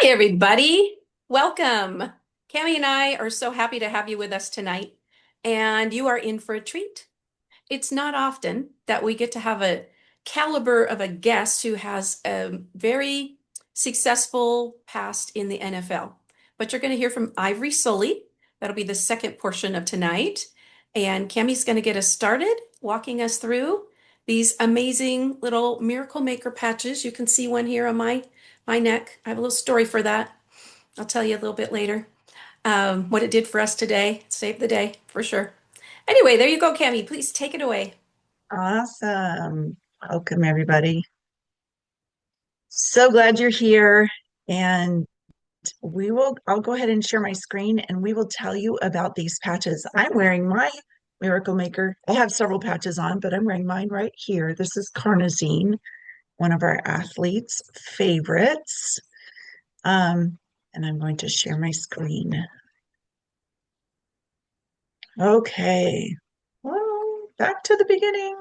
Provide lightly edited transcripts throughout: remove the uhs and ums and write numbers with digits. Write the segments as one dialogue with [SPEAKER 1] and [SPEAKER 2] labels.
[SPEAKER 1] Hi, everybody. Welcome. Cami and I are so happy to have you with us tonight, and you are in for a treat. It's not often that we get to have a caliber of a guest who has a very successful past in the NFL. But you're going to hear from Ivory Sully. That'll be the second portion of tonight. And Cami's going to get us started, walking us through these amazing little Miracle Maker patches. You can see one here on my neck. I have a little story for that. I'll tell you a little bit later. What it did for us today. Saved the day for sure. Anyway, there you go, Cami. Please take it away.
[SPEAKER 2] Awesome. Welcome, everybody. So glad you're here. And I'll go ahead and share my screen and we will tell you about these patches. I'm wearing my Miracle Maker. I have several patches on, but I'm wearing mine right here. This is Carnosine, one of our athletes' favorites. And I'm going to share my screen. Okay. Well, back to the beginning.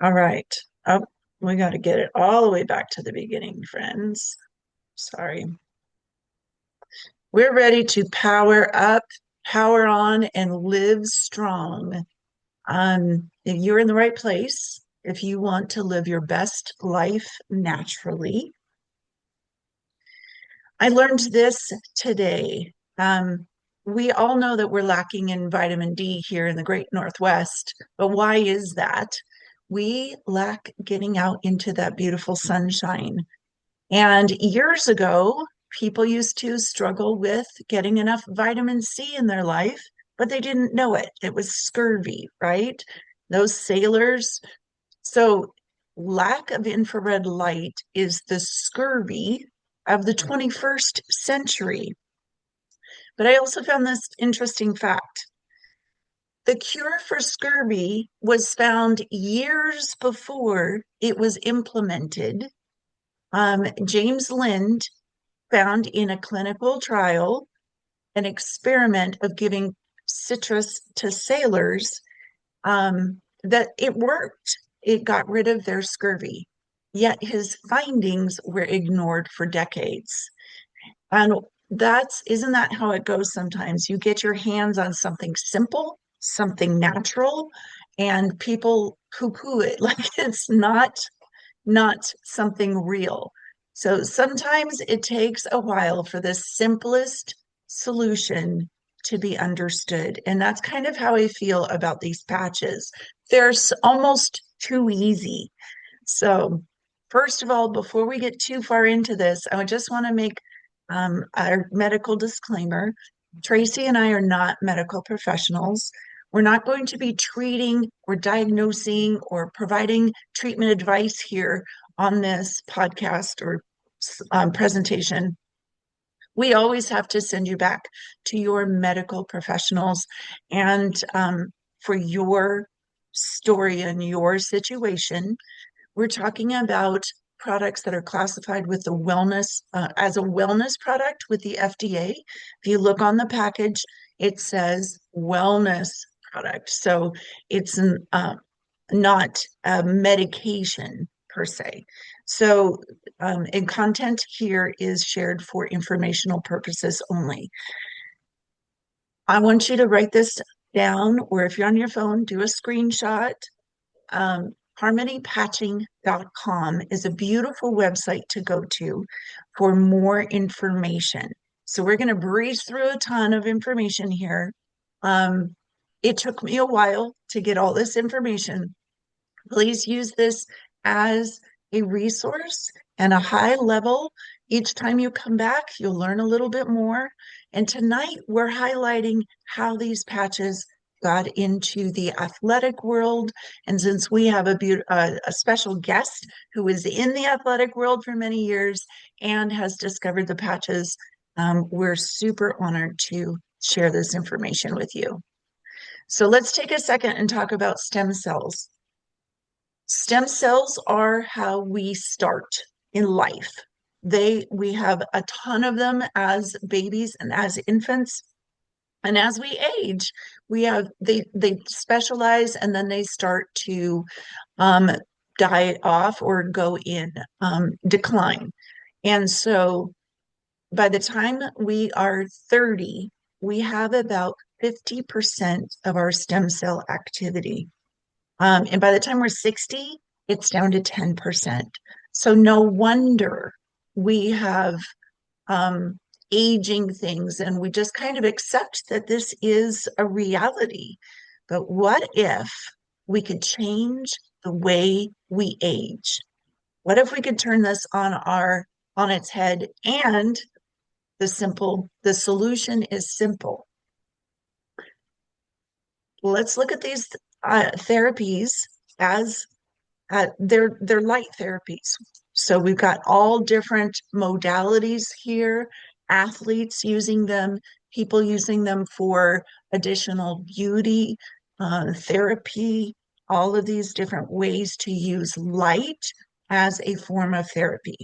[SPEAKER 2] All right. Oh, we got to get it all the way back to the beginning, friends. Sorry. We're ready to power up, power on, and live strong. If you're in the right place, if you want to live your best life naturally, I learned this today. We all know that we're lacking in vitamin D here in the Great Northwest, but why is that? We lack getting out into that beautiful sunshine. And years ago, people used to struggle with getting enough vitamin C in their life, but they didn't know it. It was scurvy, right? Those sailors. So, lack of infrared light is the scurvy of the 21st century. But I also found this interesting fact. The cure for scurvy was found years before it was implemented. James Lind found in a clinical trial an experiment of giving citrus to sailors that it worked. It got rid of their scurvy. Yet his findings were ignored for decades. And isn't that how it goes sometimes? You get your hands on something simple, something natural, and people poo-poo it like it's not something real. So sometimes it takes a while for the simplest solution to be understood. And that's kind of how I feel about these patches. Almost too easy. So, first of all, before we get too far into this, I just want to make our medical disclaimer. Tracey and I are not medical professionals. We're not going to be treating or diagnosing or providing treatment advice here on this podcast or presentation. We always have to send you back to your medical professionals and for your story and your situation. We're talking about products that are classified with the wellness as a wellness product with the FDA. If you look on the package, it says wellness product. So it's not a medication per se. So, and content here is shared for informational purposes only. I want you to write this down, or if you're on your phone, do a screenshot. Harmonypatching.com is a beautiful website to go to for more information. So we're going to breeze through a ton of information here. It took me a while to get all this information. Please use this as a resource and a high level. Each time you come back, you'll learn a little bit more. And tonight we're highlighting how these patches got into the athletic world. And since we have a special guest who is in the athletic world for many years and has discovered the patches, we're super honored to share this information with you. So let's take a second and talk about stem cells. Stem cells are how we start in life. We have a ton of them as babies and as infants. And as we age, they specialize and then they start to um, die off or go in decline. And so by the time we are 30, we have about 50% of our stem cell activity. And by the time we're 60, it's down to 10%. So no wonder we have um, aging things and we just kind of accept that this is a reality. But what if we could change the way we age? What if we could turn this on its head? And the solution is simple. Let's look at these therapies as they're light therapies. So we've got all different modalities here, athletes using them, people using them for additional beauty, therapy, all of these different ways to use light as a form of therapy.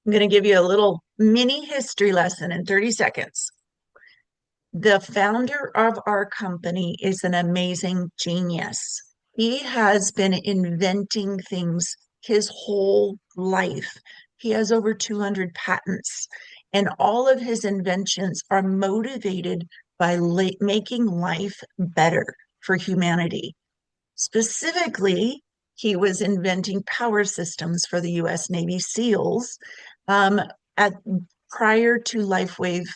[SPEAKER 2] I'm going to give you a little mini history lesson in 30 seconds. The founder of our company is an amazing genius. He has been inventing things his whole life. He has over 200 patents, and all of his inventions are motivated by making life better for humanity. Specifically, he was inventing power systems for the US Navy SEALs um, at prior to LifeWave,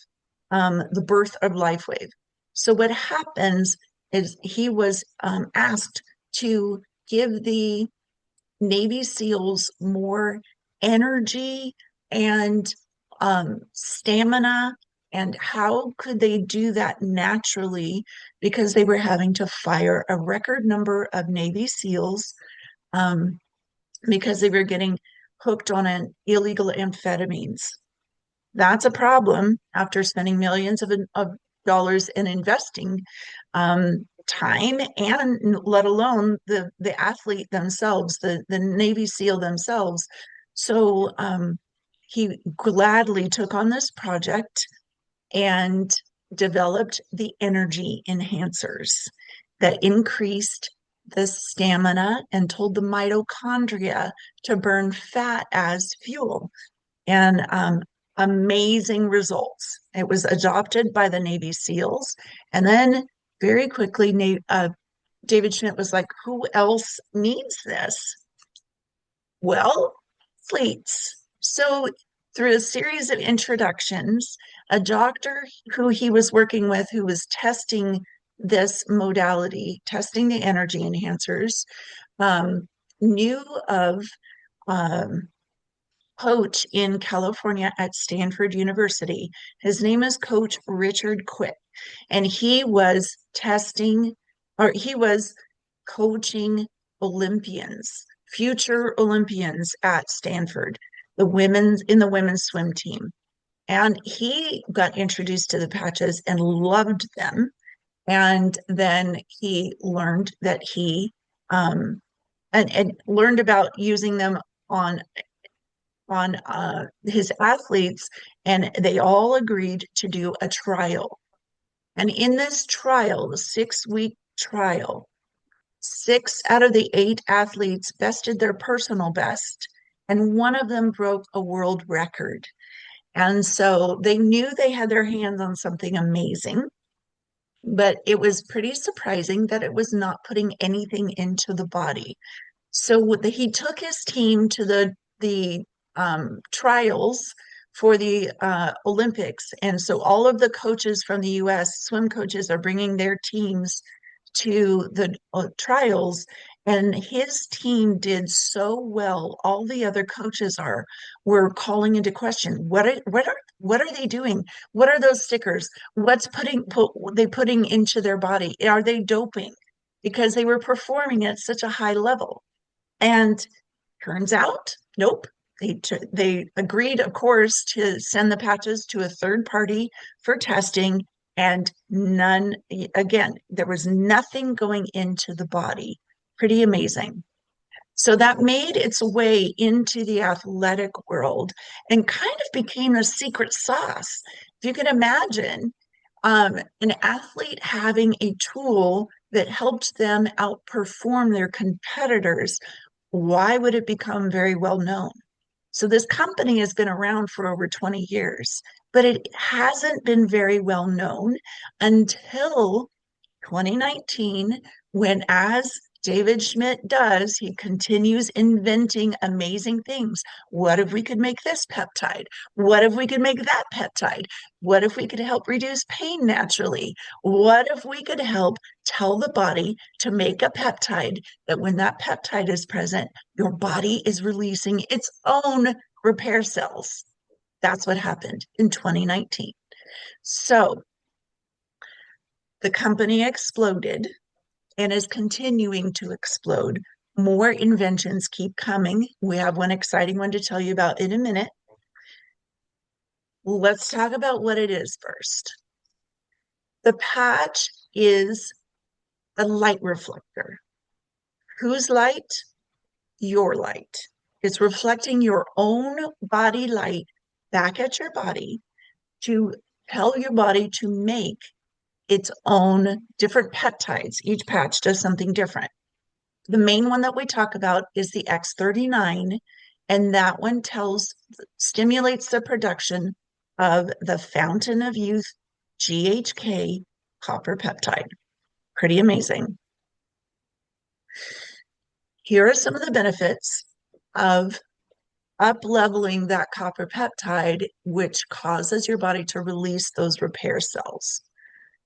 [SPEAKER 2] the birth of LifeWave. So what happens is he was asked to give the Navy SEALs more energy and stamina. And how could they do that naturally? Because they were having to fire a record number of Navy SEALs um, because they were getting hooked on an illegal amphetamines. That's a problem after spending millions of dollars in investing time and let alone the athlete themselves, the Navy SEAL themselves. So he gladly took on this project and developed the energy enhancers that increased the stamina and told the mitochondria to burn fat as fuel. And amazing results. It was adopted by the Navy SEALs. And then very quickly, David Schmidt was like, who else needs this? Well, athletes. So, through a series of introductions, a doctor who he was working with, who was testing this modality, testing the energy enhancers, knew of um, coach in California at Stanford University. His name is Coach Richard Quick, and he was coaching Olympians, future Olympians at Stanford, the women's swim team. And he got introduced to the patches and loved them. And then he learned that and learned about using them on his athletes, and they all agreed to do a trial. And in this trial, the 6 week trial, 6 out of the 8 athletes bested their personal best, and one of them broke a world record. And so they knew they had their hands on something amazing, but it was pretty surprising that it was not putting anything into the body. So he took his team to the trials for the Olympics, and so all of the coaches from the U.S. swim coaches are bringing their teams to the trials, and his team did so well. All the other coaches were calling into question what are they doing? What are those stickers? What's they putting into their body? Are they doping? Because they were performing at such a high level. And turns out, nope. They agreed, of course, to send the patches to a third party for testing, and again, there was nothing going into the body. Pretty amazing. So that made its way into the athletic world and kind of became a secret sauce. If you can imagine an athlete having a tool that helped them outperform their competitors, why would it become very well known? So this company has been around for over 20 years, but it hasn't been very well known until 2019, when, as David Schmidt does, he continues inventing amazing things. What if we could make this peptide? What if we could make that peptide? What if we could help reduce pain naturally? What if we could help tell the body to make a peptide that when that peptide is present, your body is releasing its own repair cells? That's what happened in 2019. So the company exploded and is continuing to explode. More inventions keep coming. We have one exciting one to tell you about in a minute. Let's talk about what it is first. The patch is a light reflector. Whose light? Your light. It's reflecting your own body light back at your body to tell your body to make its own different peptides. Each patch does something different. The main one that we talk about is the X39, and that one stimulates the production of the fountain of youth GHK copper peptide. Pretty amazing. Here are some of the benefits of up-leveling that copper peptide, which causes your body to release those repair cells.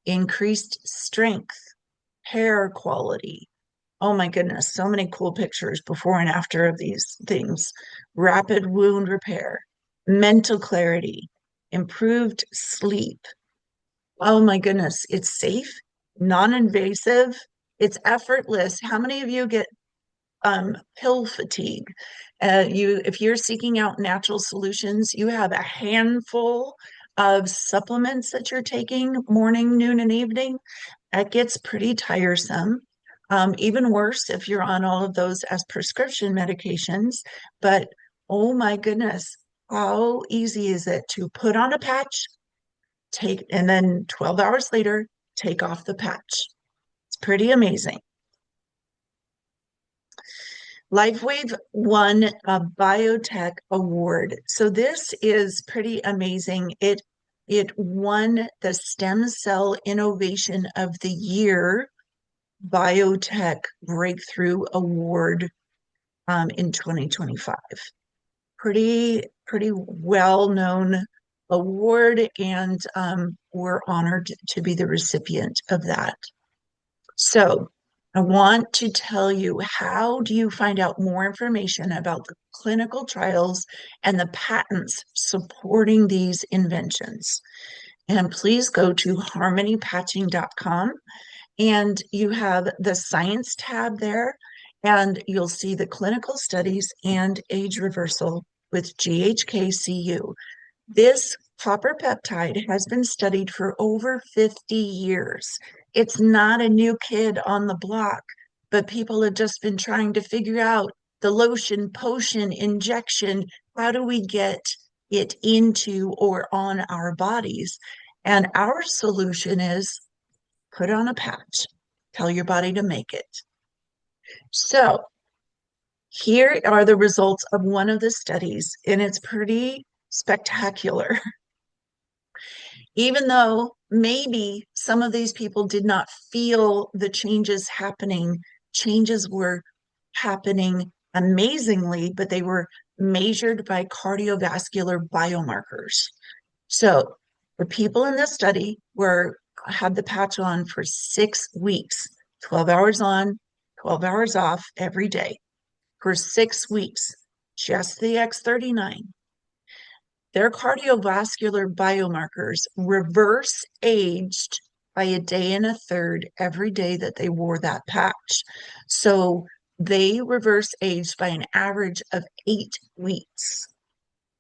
[SPEAKER 2] Increased strength, hair quality. Oh my goodness, so many cool pictures before and after of these things. Rapid wound repair, mental clarity, improved sleep. Oh my goodness, it's safe, non-invasive, it's effortless. How many of you get pill fatigue? If you're seeking out natural solutions, you have a handful of supplements that you're taking morning, noon, and evening. That gets pretty tiresome. Even worse if you're on all of those as prescription medications. But oh my goodness, how easy is it to put on a patch, and then 12 hours later, take off the patch? It's pretty amazing. LifeWave won a biotech award. So this is pretty amazing. It won the Stem Cell Innovation of the Year Biotech Breakthrough Award in 2025. Pretty well-known award, and we're honored to be the recipient of that. So I want to tell you, how do you find out more information about the clinical trials and the patents supporting these inventions? And please go to harmonypatching.com, and you have the science tab there, and you'll see the clinical studies and age reversal with GHKCU. This copper peptide has been studied for over 50 years. It's not a new kid on the block, but people have just been trying to figure out the lotion, potion, injection. How do we get it into or on our bodies? And our solution is put on a patch, tell your body to make it. So here are the results of one of the studies, and it's pretty spectacular. Even though maybe some of these people did not feel the changes happening, changes were happening amazingly, but they were measured by cardiovascular biomarkers. So the people in this study had the patch on for 6 weeks, 12 hours on, 12 hours off every day for 6 weeks, just the X39. Their cardiovascular biomarkers reverse aged by a day and a third every day that they wore that patch. So they reverse aged by an average of 8 weeks.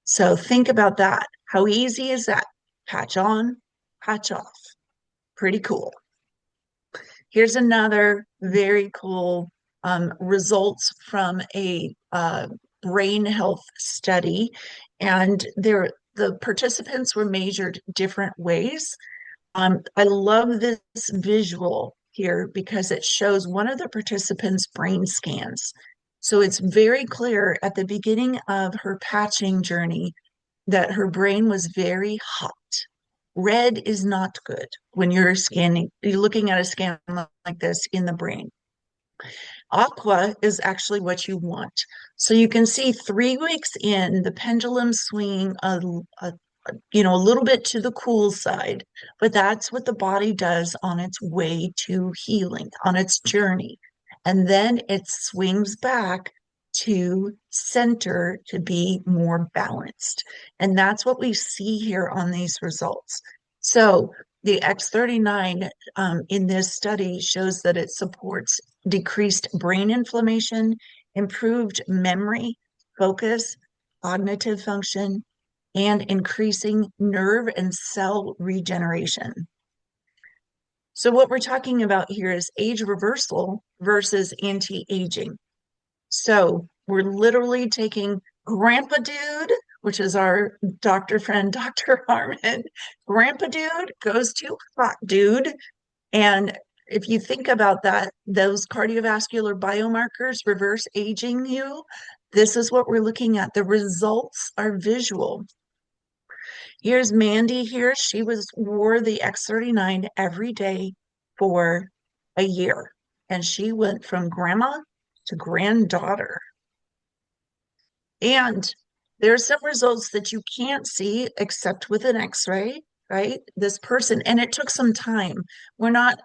[SPEAKER 2] So think about that. How easy is that? Patch on, patch off. Pretty cool. Here's another very cool results from a brain health study. And the participants were measured different ways. I love this visual here because it shows one of the participants' brain scans. So it's very clear at the beginning of her patching journey that her brain was very hot. Red is not good when you're looking at a scan like this in the brain. Aqua is actually what you want. So you can see 3 weeks in, the pendulum swinging a a little bit to the cool side, but that's what the body does on its way to healing, on its journey. And then it swings back to center to be more balanced. And that's what we see here on these results. So the X39 in this study shows that it supports decreased brain inflammation, improved memory, focus, cognitive function, and increasing nerve and cell regeneration. So what we're talking about here is age reversal versus anti-aging. So we're literally taking Grandpa Dude, which is our doctor friend, Dr. Harmon. Grandpa Dude goes to Hot Dude. And if you think about that, those cardiovascular biomarkers reverse aging you. This is what we're looking at. The results are visual. Here's Mandy here. She wore the X39 every day for a year. And she went from grandma to granddaughter. And there's some results that you can't see except with an X-ray, right? This person, and it took some time. We're not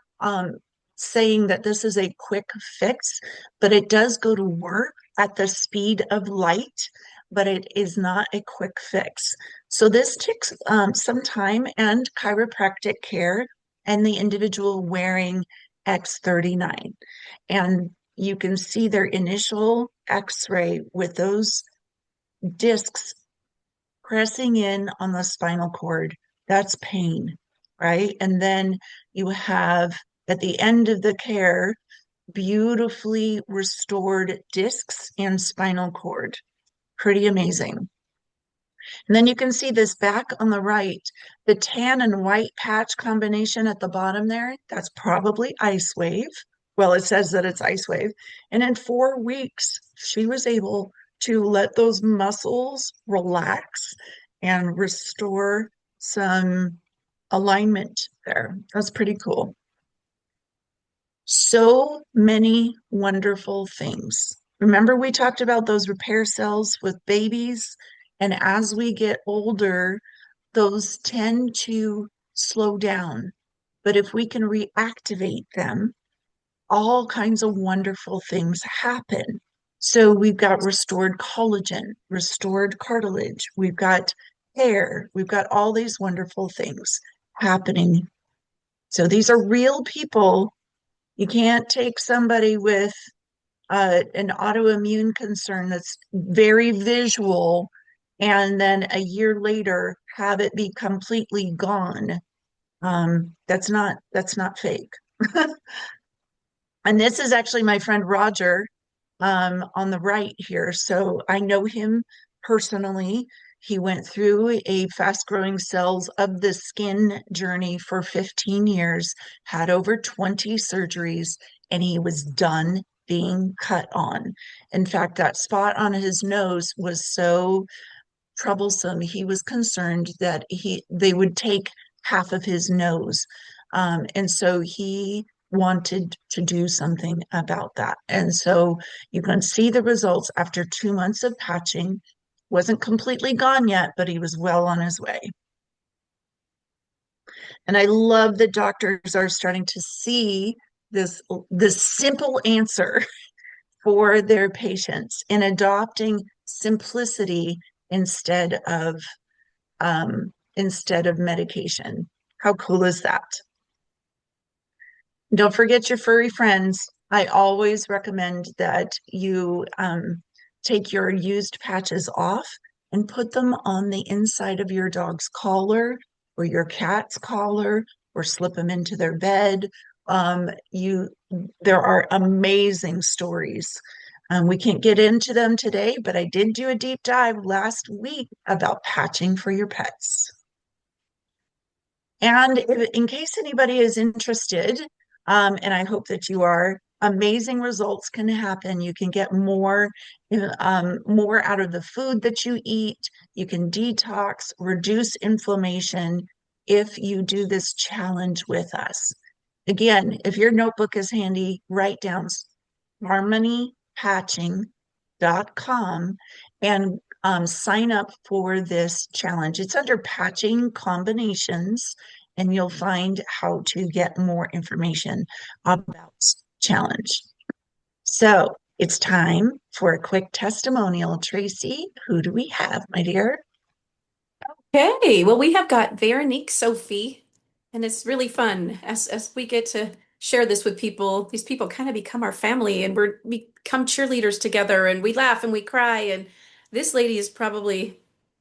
[SPEAKER 2] saying that this is a quick fix, but it does go to work at the speed of light, but it is not a quick fix. So this takes some time and chiropractic care and the individual wearing X39. And you can see their initial X-ray with those discs pressing in on the spinal cord. That's pain, right? And then you have at the end of the care, beautifully restored discs and spinal cord. Pretty amazing. And then you can see this back on the right, the tan and white patch combination at the bottom there, that's probably LifeWave. Well, it says that it's LifeWave. And in 4 weeks, she was able to let those muscles relax and restore some alignment there. That's pretty cool. So many wonderful things. Remember, we talked about those repair cells with babies, and as we get older, those tend to slow down. But if we can reactivate them, all kinds of wonderful things happen. So we've got restored collagen, restored cartilage, we've got hair, we've got all these wonderful things happening. So these are real people. You can't take somebody with an autoimmune concern that's very visual and then a year later have it be completely gone. That's not fake. And this is actually my friend Roger on the right here. So I know him personally. He went through a fast growing cells of the skin journey for 15 years, had over 20 surgeries, and he was done being cut on. In fact, that spot on his nose was so troublesome. He was concerned that they would take half of his nose. And so he wanted to do something about that. And so you can see the results after 2 months of patching. Wasn't completely gone yet, but he was well on his way. And I love that doctors are starting to see this simple answer for their patients in adopting simplicity instead of medication. How cool is that? Don't forget your furry friends. I always recommend that you take your used patches off and put them on the inside of your dog's collar or your cat's collar or slip them into their bed. There are amazing stories We can't get into them today, but I did do a deep dive last week about patching for your pets. And in case anybody is interested, and I hope that you are, amazing results can happen. You can get more out of the food that you eat. You can detox, reduce inflammation if you do this challenge with us. Again, if your notebook is handy, write down harmonypatching.com and sign up for this challenge. It's under patching combinations, and you'll find how to get more information about challenge. So it's time for a quick testimonial. Tracy, who do we have, my dear?
[SPEAKER 1] Okay, well, we have got Veronique Sophie, and it's really fun as we get to share this with people. These people kind of become our family, and we become cheerleaders together, and we laugh and we cry. And this lady is probably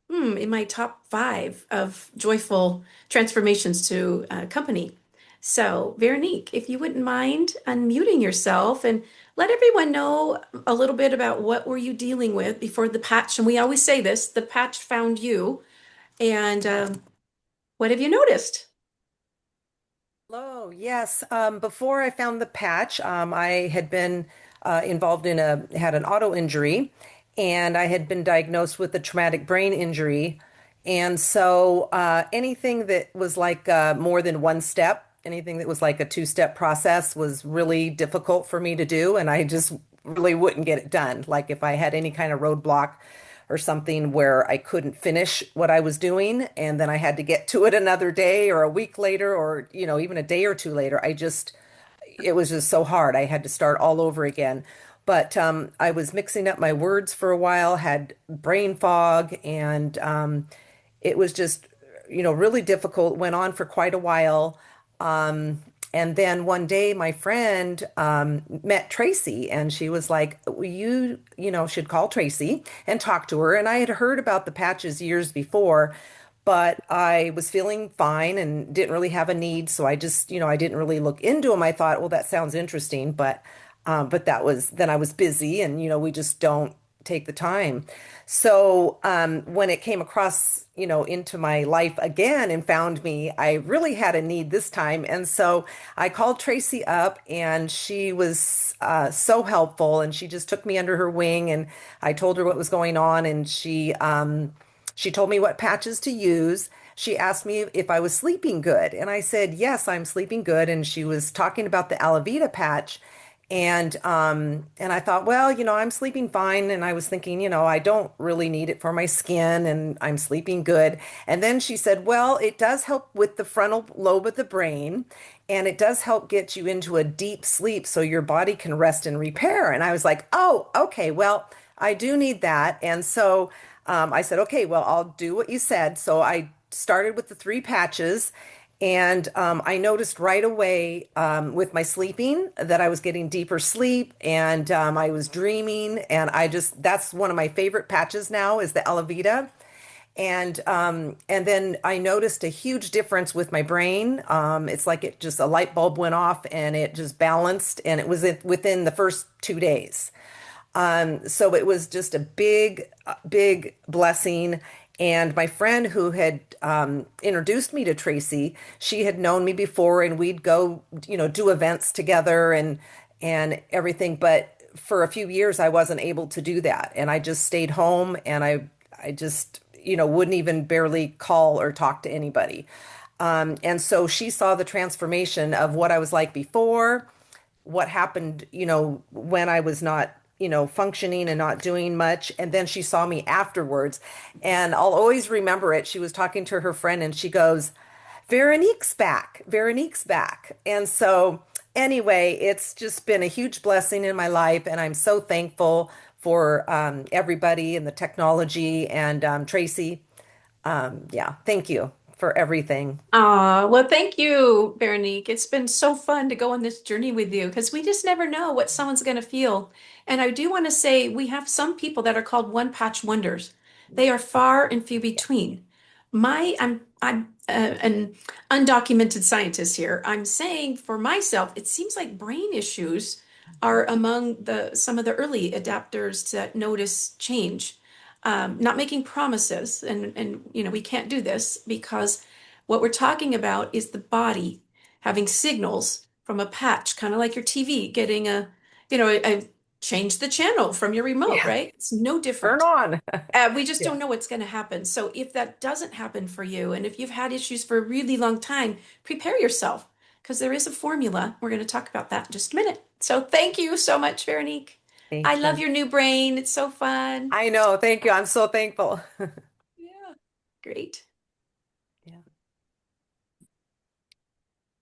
[SPEAKER 1] in my top five of joyful transformations to company. So, Veronique, if you wouldn't mind unmuting yourself and let everyone know a little bit about what were you dealing with before the patch. And we always say this, the patch found you. And what have you noticed?
[SPEAKER 3] Hello, yes. Before I found the patch, I had been involved in had an auto injury, and I had been diagnosed with a traumatic brain injury. And so anything that was like more than one step, anything that was like a two-step process was really difficult for me to do, and I just really wouldn't get it done. Like if I had any kind of roadblock or something where I couldn't finish what I was doing and then I had to get to it another day or a week later or even a day or two later, it was just so hard. I had to start all over again. But I was mixing up my words for a while, had brain fog, and it was just, really difficult. Went on for quite a while. Um, and then one day, my friend met Tracy, and she was like, well, should call Tracy and talk to her. And I had heard about the patches years before, but I was feeling fine and didn't really have a need. So I just, I didn't really look into them. I thought, well, that sounds interesting, but then I was busy, and we just don't take the time. So when it came across, into my life again and found me, I really had a need this time. And so I called Tracy up, and she was so helpful, and she just took me under her wing, and I told her what was going on, and she told me what patches to use. She asked me if I was sleeping good, and I said, yes, I'm sleeping good. And she was talking about the Alavita patch. And I thought, well, I'm sleeping fine. And I was thinking, I don't really need it for my skin, and I'm sleeping good. And then she said, well, it does help with the frontal lobe of the brain, and it does help get you into a deep sleep so your body can rest and repair. And I was like, oh, okay, well, I do need that. And so I said, okay, well, I'll do what you said. So I started with the three patches. And I noticed right away with my sleeping that I was getting deeper sleep, and I was dreaming. And that's one of my favorite patches now is the Alavita. And then I noticed a huge difference with my brain. It's like it just a light bulb went off and it just balanced, and it was within the first 2 days. So it was just a big blessing. And my friend who had introduced me to Tracy, she had known me before, and we'd go, do events together and everything. But for a few years, I wasn't able to do that, and I just stayed home, and I just, wouldn't even barely call or talk to anybody. And so she saw the transformation of what I was like before, what happened, when I was not, functioning and not doing much. And then she saw me afterwards. And I'll always remember it. She was talking to her friend, and she goes, Veronique's back. Veronique's back. And so, anyway, it's just been a huge blessing in my life. And I'm so thankful for everybody and the technology and Tracy. Yeah, thank you for everything.
[SPEAKER 1] Well, thank you, Veronique. It's been so fun to go on this journey with you because we just never know what someone's going to feel. And I do want to say we have some people that are called one patch wonders. They are far and few between. I'm an undocumented scientist here. I'm saying for myself, it seems like brain issues are among the some of the early adapters that notice change. Not making promises, and we can't do this because what we're talking about is the body having signals from a patch, kind of like your TV getting a change the channel from your remote,
[SPEAKER 3] Yeah.
[SPEAKER 1] right? It's no
[SPEAKER 3] Turn
[SPEAKER 1] different.
[SPEAKER 3] on.
[SPEAKER 1] We just
[SPEAKER 3] Yeah.
[SPEAKER 1] don't know what's going to happen. So if that doesn't happen for you, and if you've had issues for a really long time, prepare yourself because there is a formula. We're going to talk about that in just a minute. So thank you so much, Veronique. I
[SPEAKER 3] Thank
[SPEAKER 1] love
[SPEAKER 3] you.
[SPEAKER 1] your new brain. It's so fun.
[SPEAKER 3] I know. Thank you. I'm so thankful.
[SPEAKER 1] Yeah, great.
[SPEAKER 3] Yeah.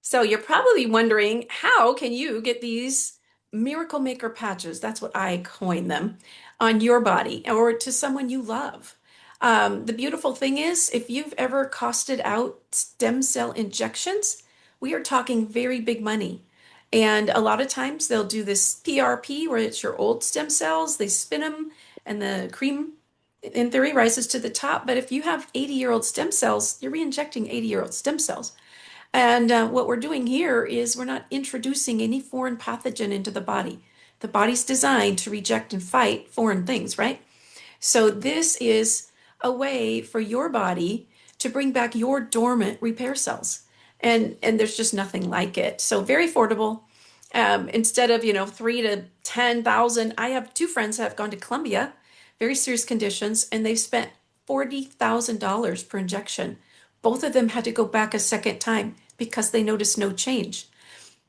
[SPEAKER 1] So you're probably wondering, how can you get these Miracle Maker patches? That's what I coined them on your body or to someone you love. The beautiful thing is, if you've ever costed out stem cell injections, we are talking very big money. And a lot of times they'll do this PRP where it's your old stem cells, they spin them, and the cream, in theory, rises to the top. But if you have 80-year-old stem cells, you're re-injecting 80-year-old stem cells. And what we're doing here is we're not introducing any foreign pathogen into the body. The body's designed to reject and fight foreign things, right? So this is a way for your body to bring back your dormant repair cells. And there's just nothing like it. So very affordable. Instead of, 3 to 10,000, I have two friends that have gone to Colombia, very serious conditions, and they've spent $40,000 per injection. Both of them had to go back a second time because they noticed no change.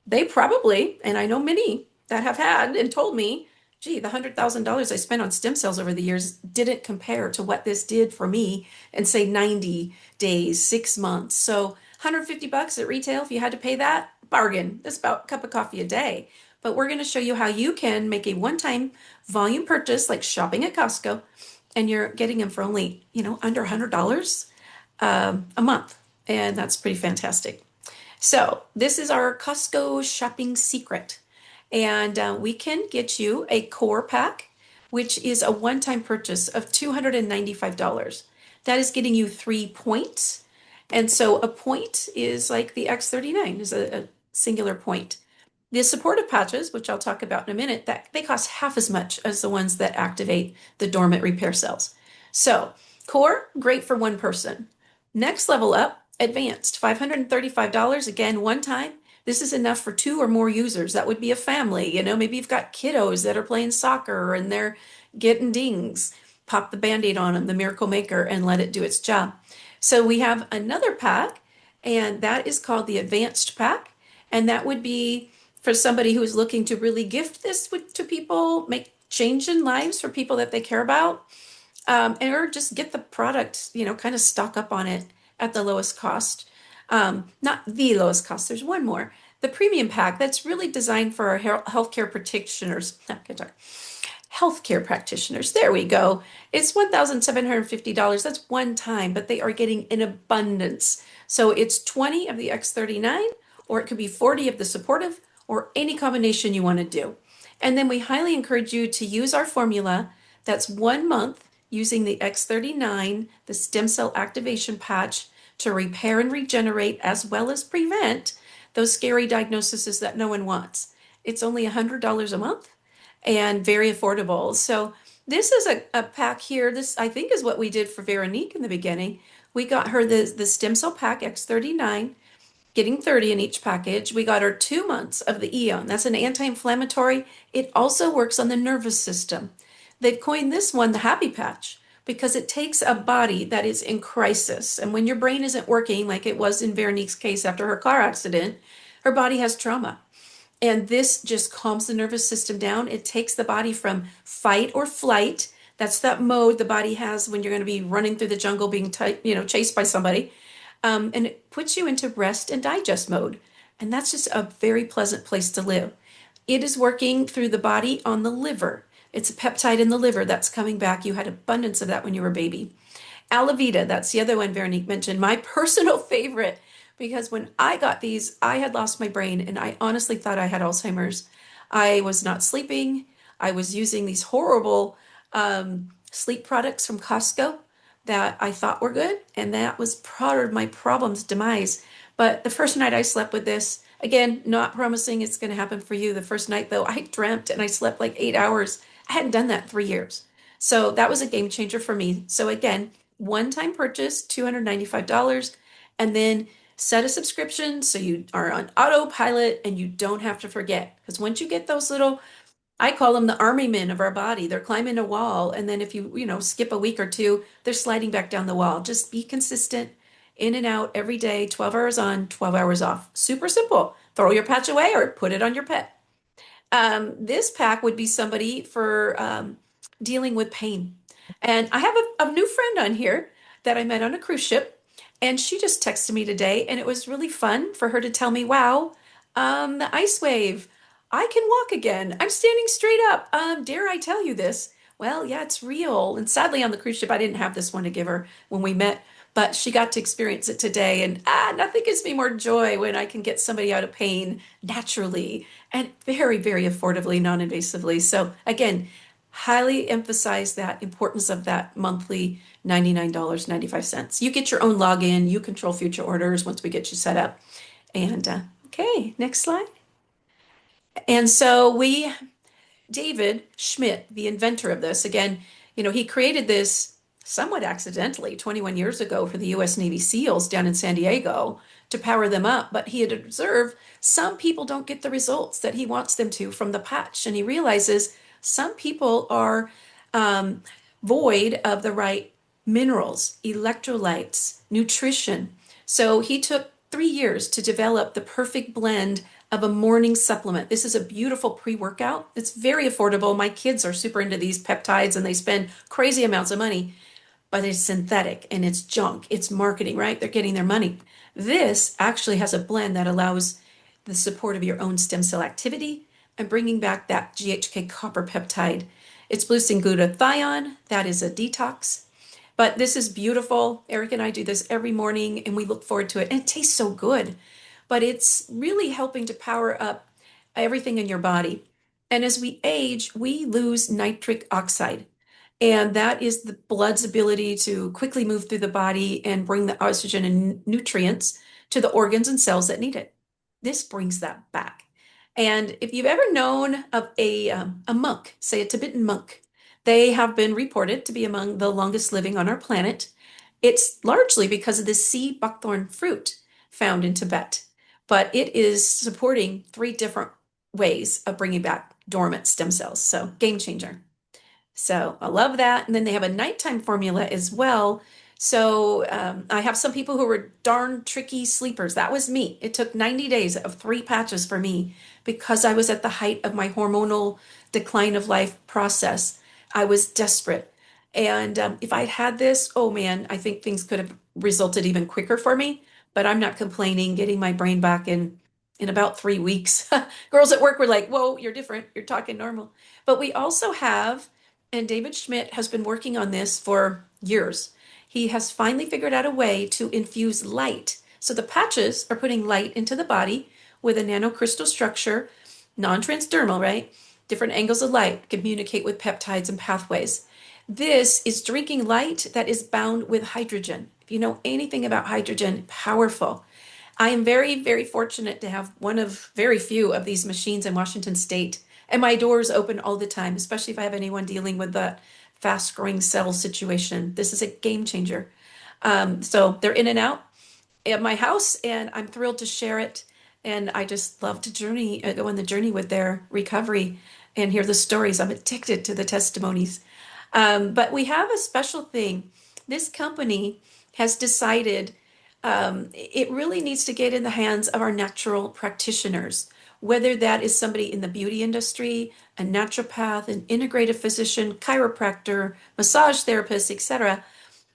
[SPEAKER 1] They probably, and I know many that have had and told me, gee, the $100,000 I spent on stem cells over the years didn't compare to what this did for me in, say, 90 days, 6 months. So $150 at retail, if you had to pay that, bargain. That's about a cup of coffee a day. But we're going to show you how you can make a one-time volume purchase, like shopping at Costco, and you're getting them for only, under $100 a month. And that's pretty fantastic. So, this is our Costco shopping secret. And we can get you a core pack, which is a one time purchase of $295. That is getting you 3 points. And so, a point is like the X39 is a singular point. The supportive patches, which I'll talk about in a minute, that they cost half as much as the ones that activate the dormant repair cells. So, core, great for one person. Next level up, advanced, $535, again, one time. This is enough for two or more users. That would be a family. Maybe you've got kiddos that are playing soccer and they're getting dings. Pop the band-aid on them, the Miracle Maker, and let it do its job. So we have another pack, and that is called the Advanced Pack. And that would be for somebody who is looking to really gift this to people, make change in lives for people that they care about, or just get the product, kind of stock up on it at the lowest cost. Not the lowest cost, there's one more. The premium pack that's really designed for our healthcare practitioners. Healthcare practitioners. There we go. It's $1,750. That's one time, but they are getting in abundance. So it's 20 of the X39, or it could be 40 of the supportive, or any combination you want to do. And then we highly encourage you to use our formula. That's 1 month using the X39, the stem cell activation patch, to repair and regenerate as well as prevent those scary diagnoses that no one wants. It's only $100 a month and very affordable. So this is a pack here. This, I think, is what we did for Veronique in the beginning. We got her the stem cell pack X39, getting 30 in each package. We got her 2 months of the Eon. That's an anti-inflammatory. It also works on the nervous system. They've coined this one the happy patch because it takes a body that is in crisis. And when your brain isn't working, like it was in Veronique's case after her car accident, her body has trauma. And this just calms the nervous system down. It takes the body from fight or flight. That's that mode the body has when you're going to be running through the jungle being chased by somebody. And it puts you into rest and digest mode. And that's just a very pleasant place to live. It is working through the body on the liver. It's a peptide in the liver that's coming back. You had abundance of that when you were a baby. Alavita, that's the other one Veronique mentioned, my personal favorite, because when I got these, I had lost my brain and I honestly thought I had Alzheimer's. I was not sleeping. I was using these horrible sleep products from Costco that I thought were good, and that was part of my problem's demise. But the first night I slept with this, again, not promising it's going to happen for you. The first night, though, I dreamt and I slept like 8 hours. I hadn't done that in 3 years. So that was a game changer for me. So again, one-time purchase, $295, and then set a subscription so you are on autopilot and you don't have to forget. Because once you get those little, I call them the army men of our body. They're climbing a wall, and then if you skip a week or two, they're sliding back down the wall. Just be consistent, in and out every day, 12 hours on, 12 hours off. Super simple. Throw your patch away or put it on your pet. This pack would be somebody for dealing with pain. And I have a new friend on here that I met on a cruise ship, and she just texted me today, and it was really fun for her to tell me, wow, the ice wave, I can walk again. I'm standing straight up. Dare I tell you this? Well, yeah, it's real. And sadly, on the cruise ship, I didn't have this one to give her when we met, but she got to experience it today. And nothing gives me more joy when I can get somebody out of pain naturally and very, very affordably, non-invasively. So again, highly emphasize that importance of that monthly $99.95. You get your own login, you control future orders once we get you set up. And okay, next slide. And so David Schmidt, the inventor of this, again, he created this somewhat accidentally 21 years ago for the US Navy SEALs down in San Diego to power them up. But he had observed some people don't get the results that he wants them to from the patch. And he realizes some people are void of the right minerals, electrolytes, nutrition. So he took 3 years to develop the perfect blend of a morning supplement. This is a beautiful pre-workout. It's very affordable. My kids are super into these peptides and they spend crazy amounts of money, but it's synthetic and it's junk. It's marketing, right? They're getting their money. This actually has a blend that allows the support of your own stem cell activity and bringing back that GHK copper peptide. It's boosting glutathione. That is a detox. But this is beautiful. Eric and I do this every morning and we look forward to it. And it tastes so good. But it's really helping to power up everything in your body. And as we age, we lose nitric oxide. And that is the blood's ability to quickly move through the body and bring the oxygen and nutrients to the organs and cells that need it. This brings that back. And if you've ever known of a monk, say a Tibetan monk, they have been reported to be among the longest living on our planet. It's largely because of the sea buckthorn fruit found in Tibet, but it is supporting 3 different ways of bringing back dormant stem cells. So game changer. So I love that. And then they have a nighttime formula as well. So I have some people who were darn tricky sleepers. That was me. It took 90 days of 3 patches for me because I was at the height of my hormonal decline of life process. I was desperate. And if I'd had this, oh man, I think things could have resulted even quicker for me. But I'm not complaining, getting my brain back in about 3 weeks. Girls at work were like, whoa, you're different. You're talking normal. But we also have, and David Schmidt has been working on this for years. He has finally figured out a way to infuse light. So the patches are putting light into the body with a nanocrystal structure, non-transdermal, right? Different angles of light communicate with peptides and pathways. This is drinking light that is bound with hydrogen. If you know anything about hydrogen, powerful. I am very, very fortunate to have one of very few of these machines in Washington State. And my doors open all the time, especially if I have anyone dealing with that fast growing cell situation. This is a game changer. So they're in and out at my house, and I'm thrilled to share it. And I just love to go on the journey with their recovery and hear the stories. I'm addicted to the testimonies. But we have a special thing. This company has decided it really needs to get in the hands of our natural practitioners, whether that is somebody in the beauty industry, a naturopath, an integrative physician, chiropractor, massage therapist, etc.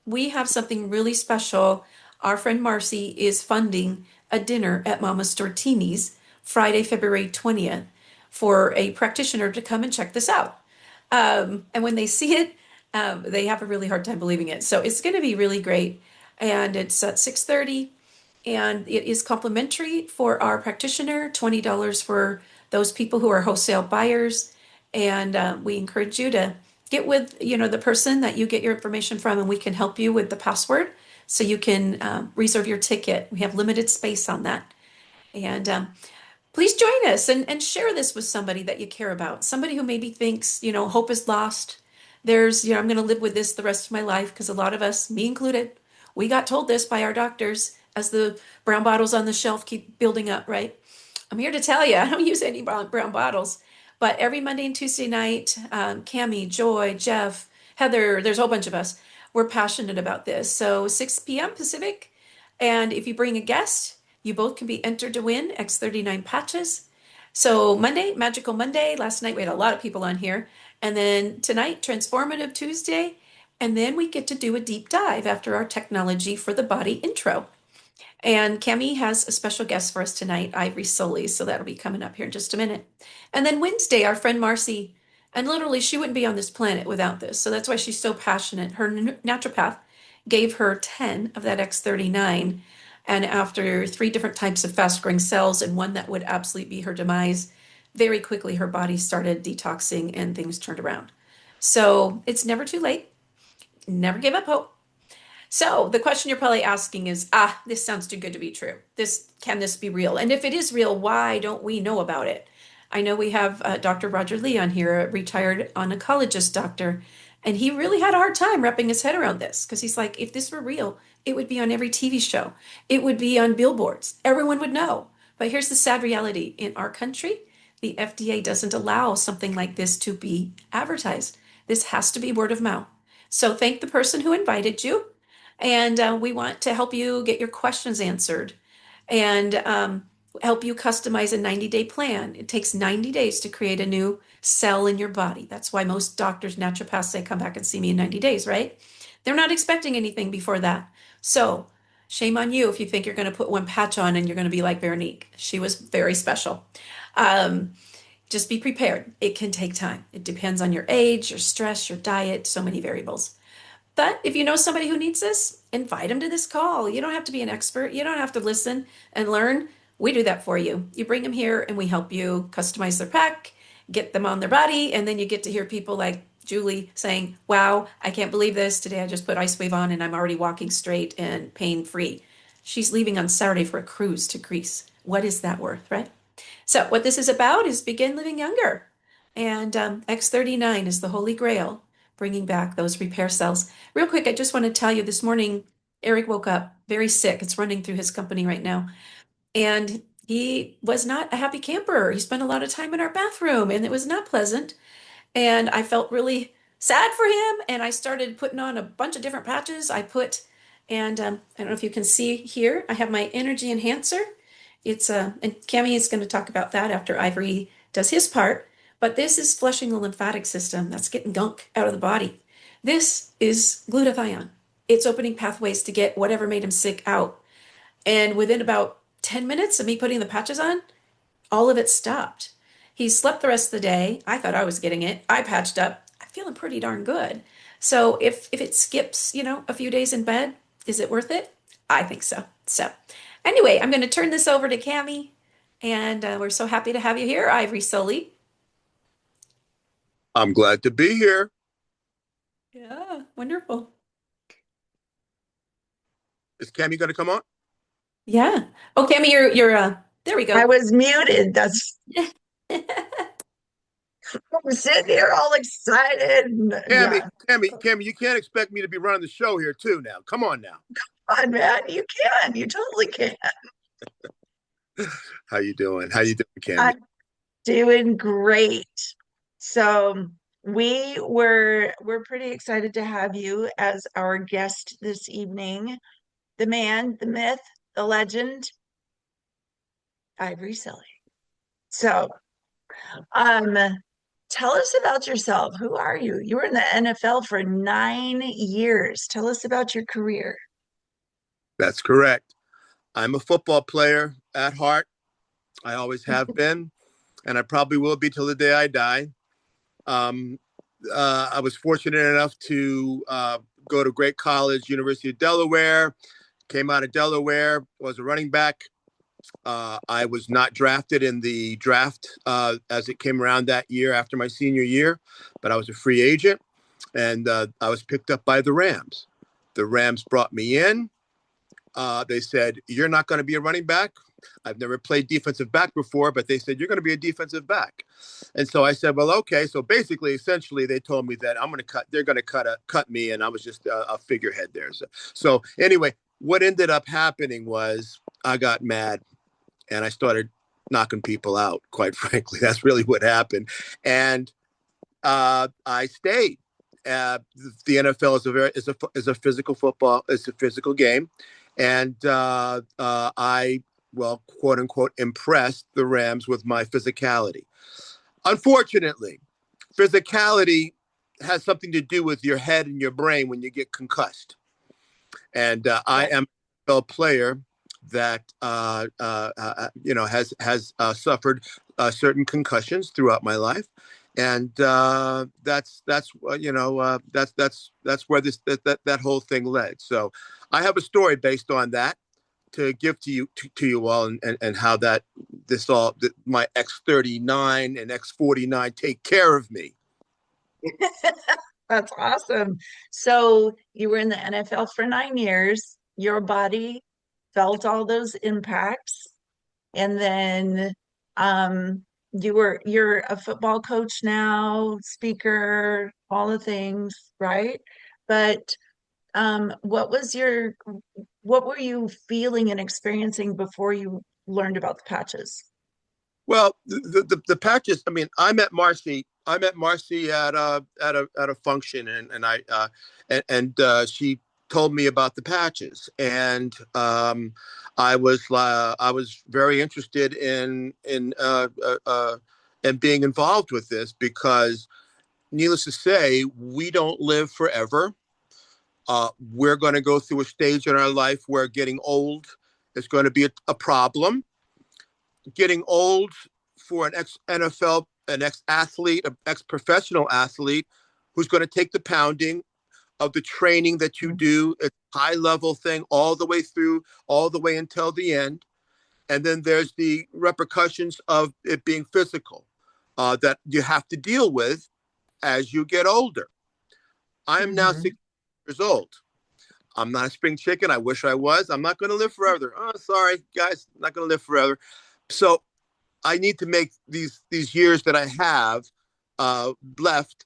[SPEAKER 1] We have something really special. Our friend Marcy is funding a dinner at Mama Stortini's Friday, February 20th for a practitioner to come and check this out. And when they see it, they have a really hard time believing it. So it's going to be really great. And it's at 6:30, and it is complimentary for our practitioner, $20 for those people who are wholesale buyers. And we encourage you to get with, the person that you get your information from, and we can help you with the password So you can reserve your ticket. We have limited space on that. And please join us and share this with somebody that you care about. Somebody who maybe thinks, hope is lost. There's, I'm going to live with this the rest of my life because a lot of us, me included, we got told this by our doctors as the brown bottles on the shelf keep building up, right? I'm here to tell you, I don't use any brown bottles, but every Monday and Tuesday night, Cami, Joy, Jeff, Heather, there's a whole bunch of us. We're passionate about this. So 6 p.m. Pacific. And if you bring a guest, you both can be entered to win X39 patches. So Monday, Magical Monday. Last night we had a lot of people on here. And then tonight, Transformative Tuesday. And then we get to do a deep dive after our technology for the body intro. And Cami has a special guest for us tonight, Ivory Sully. So that'll be coming up here in just a minute. And then Wednesday, our friend Marcy, and literally she wouldn't be on this planet without this. So that's why she's so passionate. Her naturopath gave her 10 of that X39. And after 3 different types of fast growing cells and one that would absolutely be her demise, very quickly her body started detoxing and things turned around. So it's never too late. Never give up hope. So the question you're probably asking is, this sounds too good to be true. Can this be real? And if it is real, why don't we know about it? I know we have Dr. Roger Lee on here, a retired oncologist doctor, and he really had a hard time wrapping his head around this because he's like, if this were real, it would be on every TV show. It would be on billboards. Everyone would know. But here's the sad reality. In our country, the FDA doesn't allow something like this to be advertised. This has to be word of mouth. So thank the person who invited you. And we want to help you get your questions answered and help you customize a 90-day plan. It takes 90 days to create a new cell in your body. That's why most doctors, naturopaths say, come back and see me in 90 days, right? They're not expecting anything before that. So shame on you if you think you're going to put one patch on and you're going to be like Veronique. She was very special. Just be prepared. It can take time. It depends on your age, your stress, your diet, so many variables. But if you know somebody who needs this, invite them to this call. You don't have to be an expert. You don't have to listen and learn. We do that for you. You bring them here and we help you customize their pack, get them on their body, and then you get to hear people like Julie saying, wow, I can't believe this. Today I just put LifeWave on and I'm already walking straight and pain-free. She's leaving on Saturday for a cruise to Greece. What is that worth, right? So what this is about is begin living younger. And X39 is the holy grail, bringing back those repair cells. Real quick, I just want to tell you this morning, Eric woke up very sick. It's running through his company right now. And he was not a happy camper. He spent a lot of time in our bathroom and it was not pleasant. And I felt really sad for him. And I started putting on a bunch of different patches. I don't know if you can see here, I have my energy enhancer. And Cami is going to talk about that after Ivory does his part. But this is flushing the lymphatic system. That's getting gunk out of the body. This is glutathione. It's opening pathways to get whatever made him sick out. And within about 10 minutes of me putting the patches on, all of it stopped. He slept the rest of the day. I thought I was getting it. I patched up. I'm feeling pretty darn good. So if it skips, a few days in bed, is it worth it? I think so. So anyway, I'm going to turn this over to Cami. And we're so happy to have you here, Ivory Sully.
[SPEAKER 4] I'm glad to be here.
[SPEAKER 1] Yeah, wonderful.
[SPEAKER 4] Is Cami going to come on?
[SPEAKER 1] Yeah. Oh, Cami, you're there we go.
[SPEAKER 2] I was muted. I'm sitting here all excited.
[SPEAKER 4] Cami, you can't expect me to be running the show here too now. Come on now.
[SPEAKER 2] Come on, man. You can. You totally can.
[SPEAKER 4] How you doing? Cami?
[SPEAKER 2] I'm doing great. So we're pretty excited to have you as our guest this evening. The man, the myth, the legend, Ivory Sully. So, tell us about yourself. Who are you? You were in the NFL for 9 years. Tell us about your career.
[SPEAKER 4] That's correct. I'm a football player at heart. I always have been, and I probably will be till the day I die. I was fortunate enough to go to great college, University of Delaware. Came out of Delaware, was a running back. I was not drafted in the draft as it came around that year after my senior year, but I was a free agent, and I was picked up by the Rams. The Rams brought me in. They said, "You're not going to be a running back." I've never played defensive back before, but they said, "You're going to be a defensive back." And so I said, "Well, okay." So basically, essentially, they told me that they're going to cut me, and I was just a figurehead there. So anyway, what ended up happening was I got mad and I started knocking people out. Quite frankly, that's really what happened. And I stayed. The NFL is a physical football. It's a physical game, and I, well, quote unquote, impressed the Rams with my physicality. Unfortunately, physicality has something to do with your head and your brain when you get concussed. And I am a player that has suffered certain concussions throughout my life, and that's where that whole thing led. So I have a story based on that to give to you all, and how my X39 and X49 take care of me.
[SPEAKER 2] That's awesome. So you were in the NFL for 9 years. Your body felt all those impacts, and then you're a football coach now, speaker, all the things, right? But what were you feeling and experiencing before you learned about the patches?
[SPEAKER 4] Well, the patches. I mean, I met Marcy. At a function, and she told me about the patches, and I was very interested in being involved with this, because, needless to say, we don't live forever. We're going to go through a stage in our life where getting old is going to be a problem. Getting old for an ex-NFL, an ex-athlete, an ex-professional athlete who's going to take the pounding of the training that you do, a high-level thing all the way through, all the way until the end. And then there's the repercussions of it being physical that you have to deal with as you get older. I am now 60 years old. I'm not a spring chicken. I wish I was. I'm not going to live forever. Oh, sorry, guys. I'm not going to live forever. So I need to make these years that I have left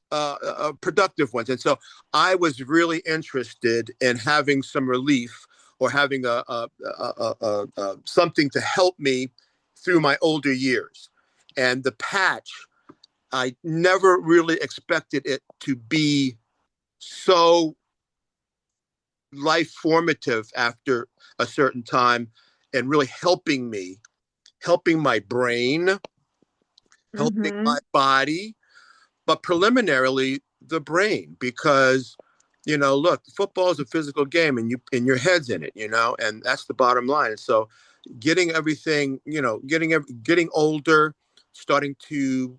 [SPEAKER 4] productive ones. And so I was really interested in having some relief, or having something to help me through my older years. And the patch, I never really expected it to be so life formative after a certain time, and really helping my brain, helping my body, but preliminarily the brain, because, look, football is a physical game, and your head's in it, and that's the bottom line. And so getting everything, getting older, starting to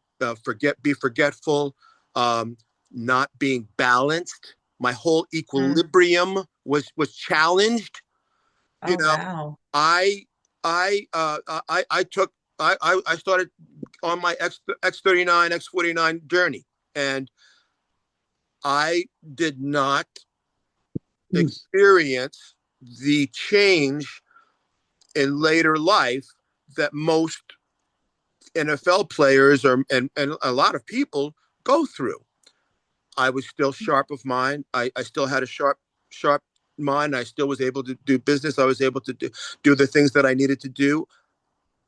[SPEAKER 4] be forgetful, not being balanced. My whole equilibrium was challenged.
[SPEAKER 2] Wow.
[SPEAKER 4] I started on my X39, X49 journey, and I did not experience the change in later life that most NFL players and a lot of people go through. I was still sharp of mind. I still had a sharp mind. I still was able to do business. I was able to do the things that I needed to do.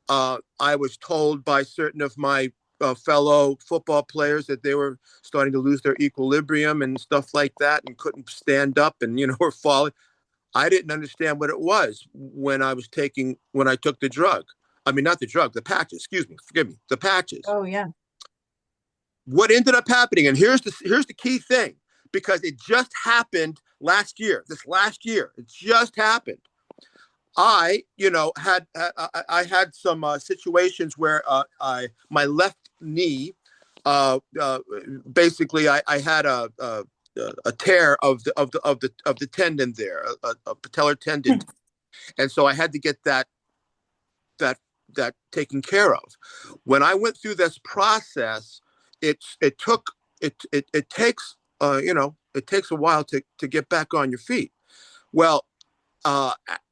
[SPEAKER 4] I was told by certain of my fellow football players that they were starting to lose their equilibrium and stuff like that, and couldn't stand up, and were falling. I didn't understand what it was when I took the drug. I mean, not the drug, the patches. Forgive me, the patches.
[SPEAKER 2] Oh yeah.
[SPEAKER 4] What ended up happening, and here's the key thing, because it just happened last year. This last year, it just happened. I had some situations where my left knee, basically, I had a tear of the tendon there, a patellar tendon, and so I had to get that taken care of. When I went through this process, it takes a while to get back on your feet. Well,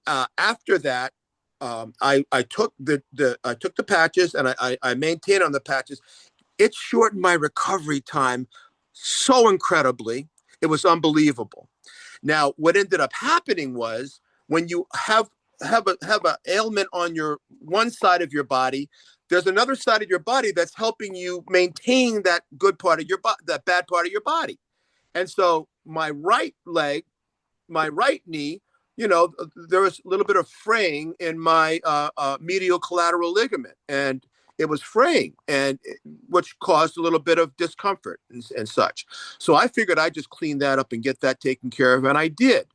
[SPEAKER 4] after that, I took the patches, and I maintained on the patches. It shortened my recovery time so incredibly. It was unbelievable. Now, what ended up happening was when you have a ailment on your one side of your body, there's another side of your body that's helping you maintain that good part of your body, that bad part of your body. And so my right leg, my right knee, there was a little bit of fraying in my medial collateral ligament, and it was fraying, which caused a little bit of discomfort and such. So I figured I'd just clean that up and get that taken care of, and I did.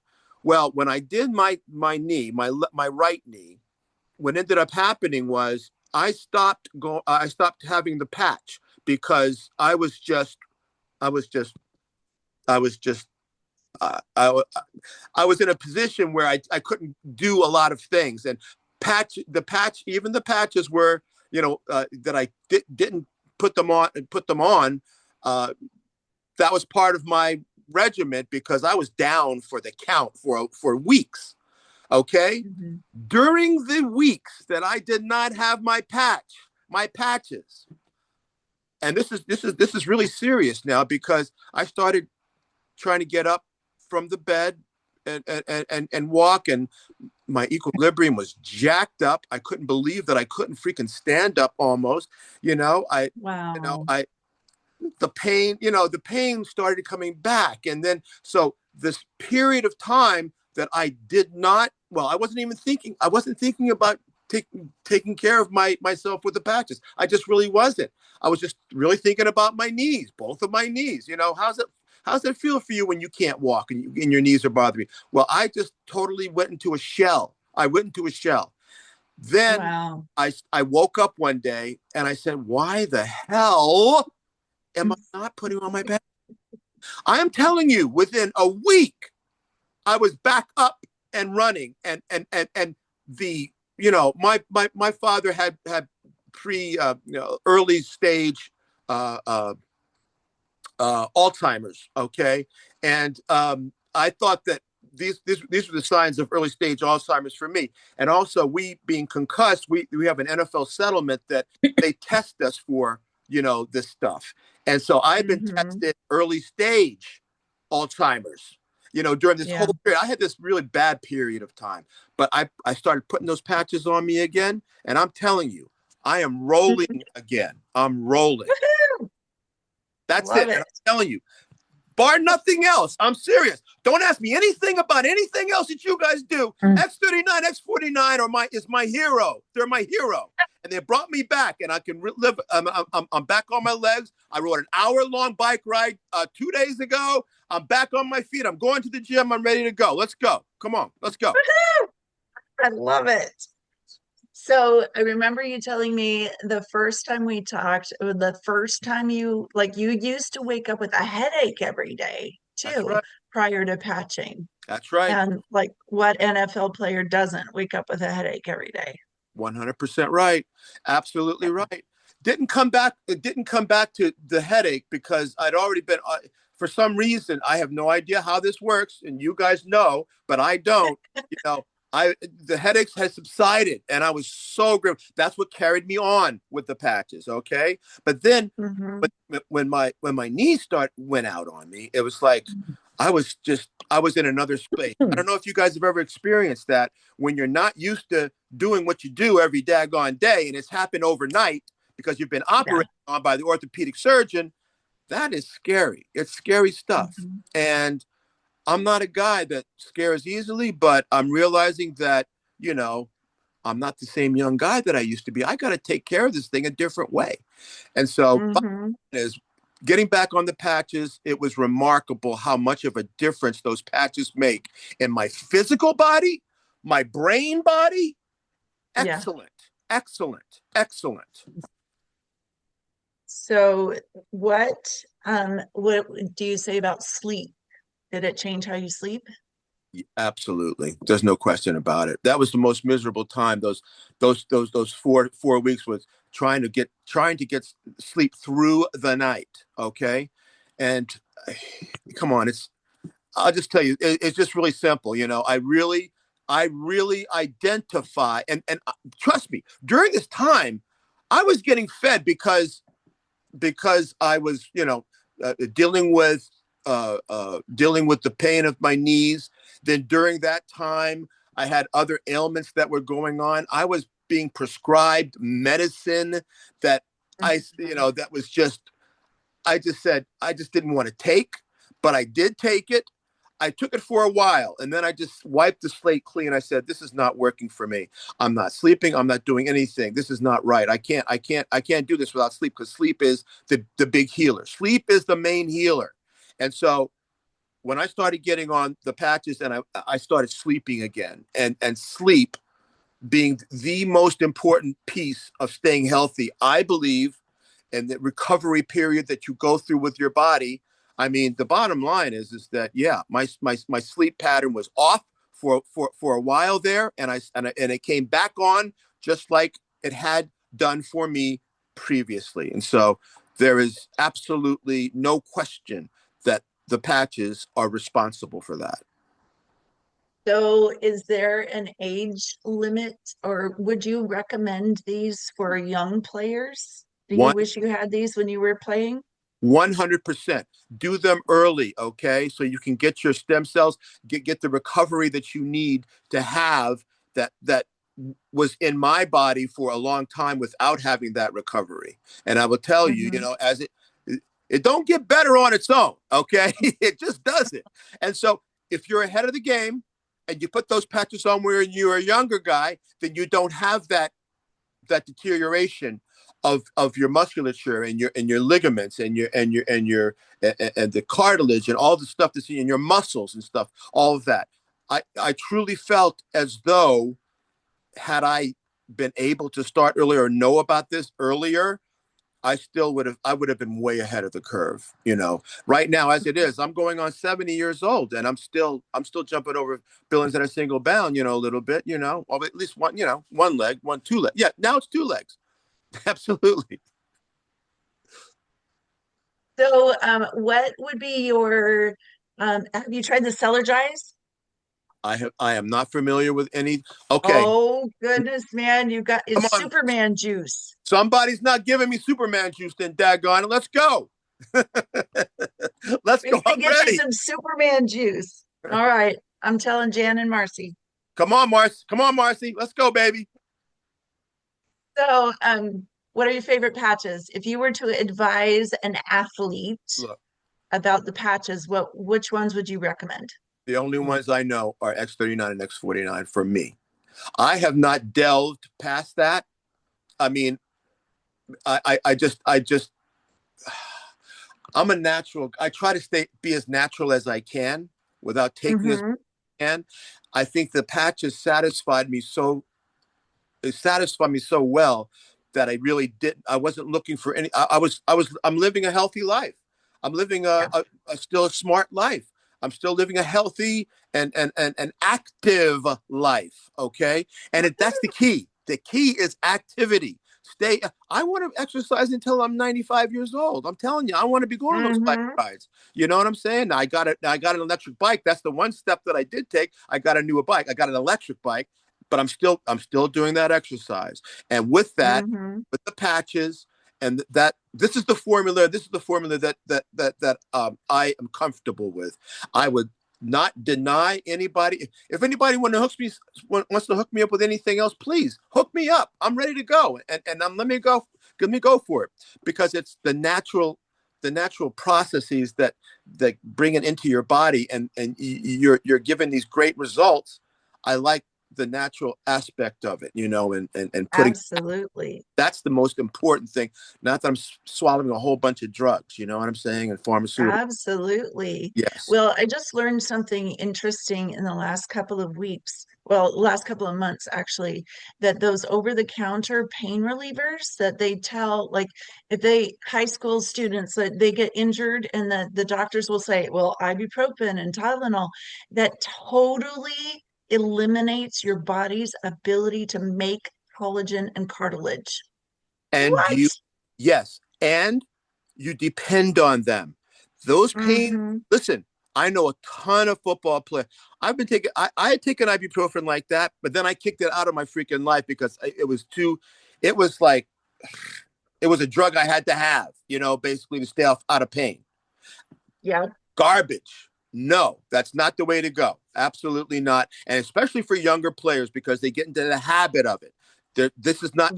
[SPEAKER 4] Well, when I did my knee, my right knee, what ended up happening was I stopped having the patch because I was just I was in a position where I couldn't do a lot of things, and even the patches were, that I didn't put them on. That was part of my regiment because I was down for the count for weeks. Okay.
[SPEAKER 2] Mm-hmm.
[SPEAKER 4] During the weeks that I did not have my patches, and this is really serious now, because I started trying to get up from the bed and walk, and my equilibrium was jacked up. I couldn't believe that I couldn't freaking stand up almost.
[SPEAKER 2] Wow.
[SPEAKER 4] The pain started coming back. And then, so this period of time that I wasn't thinking about taking care of myself with the patches. I just really wasn't. I was just really thinking about my knees, both of my knees. How's it feel for you when you can't walk and your knees are bothering you? Well, I just totally went into a shell. Then
[SPEAKER 2] Wow.
[SPEAKER 4] I woke up one day and I said, why the hell am I not putting on my patches? I am telling you, within a week, I was back up and running, and the my father had early stage Alzheimer's. Okay, and I thought that these were the signs of early stage Alzheimer's for me. And also, we being concussed, we have an NFL settlement that they test us for this stuff. And so I've been tested early stage Alzheimer's, during this whole period. I had this really bad period of time, but I started putting those patches on me again. And I'm telling you, I am rolling again. I'm rolling. That's it. And I'm telling you, bar nothing else, I'm serious. Don't ask me anything about anything else that you guys do. X39, X49 is my hero. They're my hero. And they brought me back, and I can live. I'm back on my legs. I rode an hour-long bike ride 2 days ago. I'm back on my feet. I'm going to the gym. I'm ready to go. Let's go. Come on. Let's go.
[SPEAKER 2] I love it. So I remember you telling me the first time we talked, the first time you used to wake up with a headache every day too,
[SPEAKER 4] right.
[SPEAKER 2] Prior to patching.
[SPEAKER 4] That's right.
[SPEAKER 2] And what NFL player doesn't wake up with a headache every day?
[SPEAKER 4] 100% right. Absolutely right. It didn't come back to the headache because I'd already been, for some reason, I have no idea how this works, and you guys know, but I don't, the headaches had subsided, and I was so good. That's what carried me on with the patches. Okay. But then when my knees went out on me, it was like, I was in another space. I don't know if you guys have ever experienced that when you're not used to doing what you do every daggone day, and it's happened overnight because you've been operated on by the orthopedic surgeon. That is scary. It's scary stuff. And I'm not a guy that scares easily, but I'm realizing that, I'm not the same young guy that I used to be. I got to take care of this thing a different way. And so is getting back on the patches, it was remarkable how much of a difference those patches make in my physical body, my brain body. Excellent, excellent, excellent.
[SPEAKER 2] So what do you say about sleep? Did it change how you sleep?
[SPEAKER 4] Absolutely. There's no question about it. That was the most miserable time. Those 4 weeks was trying to get sleep through the night. Okay. And come on, I'll just tell you, it's just really simple. I really I really identify, and trust me, during this time, I was getting fed because I was, dealing with the pain of my knees. Then during that time, I had other ailments that were going on. I was being prescribed medicine that that was just, I just said, I just didn't want to take, but I did take it. I took it for a while, and then I just wiped the slate clean. I said, this is not working for me. I'm not sleeping. I'm not doing anything. This is not right. I can't do this without sleep, because sleep is the big healer. Sleep is the main healer. And so when I started getting on the patches, and I started sleeping again, and sleep being the most important piece of staying healthy, I believe, and the recovery period that you go through with your body. I mean, the bottom line is that, yeah, my sleep pattern was off for a while there, and it came back on just like it had done for me previously. And so there is absolutely no question that the patches are responsible for that.
[SPEAKER 2] So is there an age limit, or would you recommend these for young players? Do you
[SPEAKER 4] One
[SPEAKER 2] wish you had these when you were playing?
[SPEAKER 4] 100%. Do them early, okay? So you can get your stem cells, get the recovery that you need to have that was in my body for a long time without having that recovery. And I will tell you,
[SPEAKER 2] Mm-hmm.
[SPEAKER 4] as it don't get better on its own, okay? It just doesn't. And so if you're ahead of the game and you put those patches on where you're a younger guy, then you don't have that deterioration of your musculature and your ligaments and the cartilage and all the stuff that's in your muscles and stuff, all of that. I truly felt as though, had I been able to start earlier or know about this earlier, I would have been way ahead of the curve. Right now, as it is, I'm going on 70 years old, and I'm still jumping over buildings at a single bound, a little bit, or at least one, one leg, two legs. Yeah, now it's two legs. Absolutely.
[SPEAKER 2] So, what would be your, have you tried the Celergize?
[SPEAKER 4] I am not familiar with any. Okay,
[SPEAKER 2] Oh goodness, man, you got
[SPEAKER 4] come
[SPEAKER 2] it's
[SPEAKER 4] on.
[SPEAKER 2] Superman juice.
[SPEAKER 4] Somebody's not giving me Superman juice, then daggone it. Let's go. Let's
[SPEAKER 2] We
[SPEAKER 4] go.
[SPEAKER 2] gotta
[SPEAKER 4] I'm
[SPEAKER 2] get you
[SPEAKER 4] ready.
[SPEAKER 2] some Superman juice. All right, I'm telling Jan and Marcy.
[SPEAKER 4] Come on, Marcy. Come on, Marcy. Let's go, baby.
[SPEAKER 2] So, what are your favorite patches? If you were to advise an athlete
[SPEAKER 4] Look,
[SPEAKER 2] about the patches, which ones would you recommend?
[SPEAKER 4] the only ones I know are X39 and X49 for me. I have not delved past that. I mean, I just, I'm a natural. I try to be as natural as I can without taking as much
[SPEAKER 2] Mm-hmm.
[SPEAKER 4] as I can. I think the patches satisfied me so well that I really didn't. I wasn't looking for any. I'm living a healthy life. I'm living
[SPEAKER 2] Yeah.
[SPEAKER 4] a still a smart life. I'm still living a healthy and active life. Okay, and that's the key. The key is activity. Stay. I want to exercise until I'm 95 years old. I'm telling you, I want to be going on those bike
[SPEAKER 2] Mm-hmm.
[SPEAKER 4] rides. You know what I'm saying? I got an electric bike. That's the one step that I did take. I got a newer bike. I got an electric bike, but I'm still doing that exercise. And with that,
[SPEAKER 2] Mm-hmm.
[SPEAKER 4] with the patches, and that this is the formula. This is the formula that I am comfortable with. I would not deny anybody. If anybody wants to hook me up with anything else, please hook me up. I'm ready to go, and let me go for it, because it's the natural processes that bring it into your body, and you're given these great results. I like the natural aspect of it, and putting
[SPEAKER 2] Absolutely.
[SPEAKER 4] that's the most important thing. Not that I'm swallowing a whole bunch of drugs, you know what I'm saying, and pharmaceutical.
[SPEAKER 2] Absolutely.
[SPEAKER 4] Yes.
[SPEAKER 2] Well, I just learned something interesting in the last couple of weeks. Well, last couple of months actually, that those over-the-counter pain relievers that they tell, like if high school students that they get injured and the doctors will say, well, ibuprofen and Tylenol, that totally eliminates your body's ability to make collagen and cartilage.
[SPEAKER 4] And
[SPEAKER 2] What?
[SPEAKER 4] yes, and you depend on them. Those pain,
[SPEAKER 2] Mm-hmm.
[SPEAKER 4] listen, I know a ton of football players. I've been taking, I had taken ibuprofen like that, but then I kicked it out of my freaking life because it was too, it was like, it was a drug I had to have, basically to stay out of pain.
[SPEAKER 2] Yeah.
[SPEAKER 4] Garbage. No, that's not the way to go. Absolutely not. And especially for younger players, because they get into the habit of it. This cannot